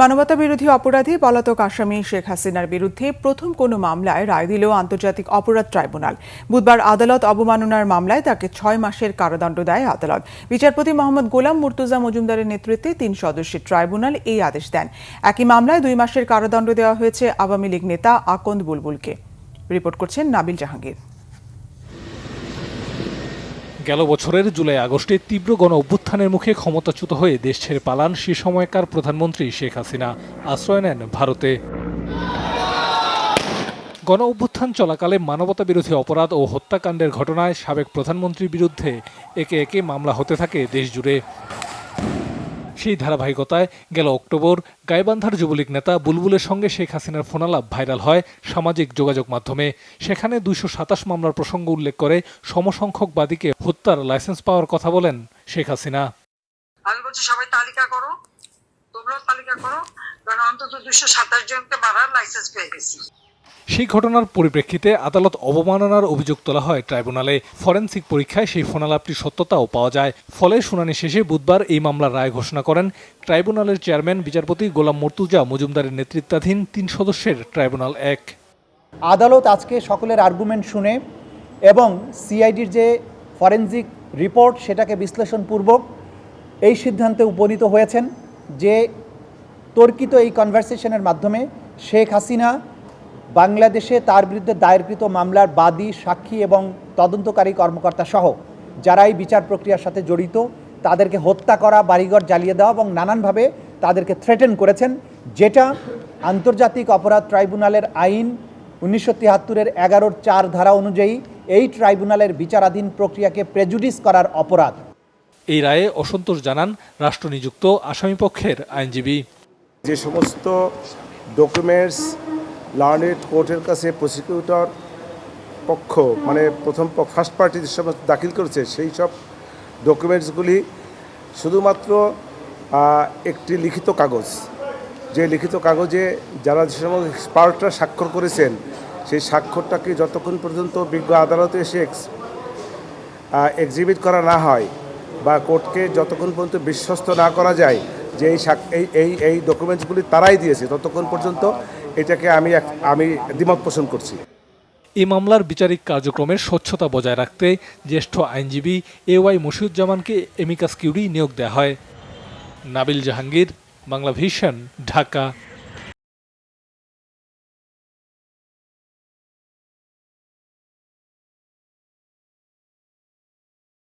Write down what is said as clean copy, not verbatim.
মানবতাবিরোধী অপরাধী পলাতক আসামি শেখ হাসিনার বিরুদ্ধে প্রথম কোনো মামলায় রায় দিল আন্তর্জাতিক অপরাধ ট্রাইব্যুনাল। বুধবার আদালত অবমাননার মামলায় তাকে 6 মাসের কারাদণ্ড দেয় আদালত। বিচারপতি মোহাম্মদ গোলাম মুর্তুজা মজুমদারের নেতৃত্বে 3 সদস্যের ট্রাইব্যুনাল এই আদেশ দেন। একই মামলায় 2 মাসের কারাদণ্ড দেওয়া হয়েছে আওয়ামী লীগ নেতা আকন্দ বুলবুলকে। রিপোর্ট করছেন নাবিল জাহাঙ্গীর। গেল বছরের জুলাই আগস্টে তীব্র গণ অভ্যুত্থানের মুখে ক্ষমতাচ্যুত হয়ে দেশ ছেড়ে পালান সে সময়কার প্রধানমন্ত্রী শেখ হাসিনা। আশ্রয় নেন ভারতে। গণ অভ্যুত্থান চলাকালে মানবতাবিরোধী অপরাধ ও হত্যাকাণ্ডের ঘটনায় সাবেক প্রধানমন্ত্রীর বিরুদ্ধে একে একে মামলা হতে থাকে দেশ জুড়ে। সেই ধারাবাহিকতায় গেল অক্টোবর গাইবান্ধার যুবলীগ নেতা বুলবুলের সঙ্গে শেখ হাসিনার ফোনালাপ ভাইরাল হয় সামাজিক যোগাযোগ মাধ্যমে। সেখানে 227 মামলার প্রসঙ্গ উল্লেখ করে সমসংখ্যক বাদীকে হত্যার লাইসেন্স পাওয়ার কথা বলেন শেখ হাসিনা। আমি বলছি সবাই তালিকা করো, তোমরাও তালিকা করো, কারণ অন্তত 227 জনকে মারার লাইসেন্স পেয়ে গেছি। সেই ঘটনার পরিপ্রেক্ষিতে আদালত অবমাননার অভিযোগ তোলা হয় ট্রাইব্যুনালে। ফরেনসিক পরীক্ষায় সেই ফোনালাপটির সত্যতাও পাওয়া যায়। ফলে শুনানি শেষে বুধবার এই মামলার রায় ঘোষণা করেন ট্রাইব্যুনালের চেয়ারম্যান বিচারপতি গোলাম মুর্তুজা মজুমদারের নেতৃত্বাধীন 3 সদস্যের ট্রাইব্যুনাল 1। আদালত আজকে সকলের আর্গুমেন্ট শুনে এবং সিআইডির যে ফরেনসিক রিপোর্ট সেটাকে বিশ্লেষণপূর্বক এই সিদ্ধান্তে উপনীত হয়েছেন যে তর্কিত এই কনভারসেশনের মাধ্যমে শেখ হাসিনা বাংলাদেশে তার বিরুদ্ধে দায়েরকৃত মামলার বাদী, সাক্ষী এবং তদন্তকারী কর্মকর্তা সহ যারা এই বিচার প্রক্রিয়ার সাথে জড়িত তাদেরকে হত্যা করা, বাড়িঘর জ্বালিয়ে দেওয়া এবং নানানভাবে তাদেরকে থ্রেটেন করেছেন, যেটা আন্তর্জাতিক অপরাধ ট্রাইব্যুনালের আইন 1973-এর 11-4 ধারা অনুযায়ী এই ট্রাইব্যুনালের বিচারাধীন প্রক্রিয়াকে প্রেজুডিস করার অপরাধ। এই রায়ে অসন্তোষ জানান রাষ্ট্রনিযুক্ত আসামিপক্ষের আইনজীবী। যে সমস্ত ডকুমেন্টস লার্নেড কোর্টের কাছে প্রসিকিউটর পক্ষ মানে ফার্স্ট পার্টি যে সমস্ত দাখিল করেছে সেই সব ডকুমেন্টসগুলি শুধুমাত্র একটি লিখিত কাগজ, যে লিখিত কাগজে যারা যে সমস্ত এক্সপার্টরা স্বাক্ষর করেছেন সেই স্বাক্ষরটাকে যতক্ষণ পর্যন্ত বিজ্ঞ আদালতে এসে এক্সিবিট করা না হয় বা কোর্টকে যতক্ষণ পর্যন্ত বিশ্বস্ত না করা যায় যে এই ডকুমেন্টসগুলি তারাই দিয়েছে ততক্ষণ পর্যন্ত এটাকে আমি দ্বিমত পোষণ করছি। এই মামলার বিচারিক কার্যক্রমের স্বচ্ছতা বজায় রাখতে জ্যেষ্ঠ আইনজীবী AY মশিউজ্জামানকে এমিকাস কিউরি নিয়োগ দেওয়া হয়। নাবিল জাহাঙ্গীর, বাংলা ভিশন, ঢাকা।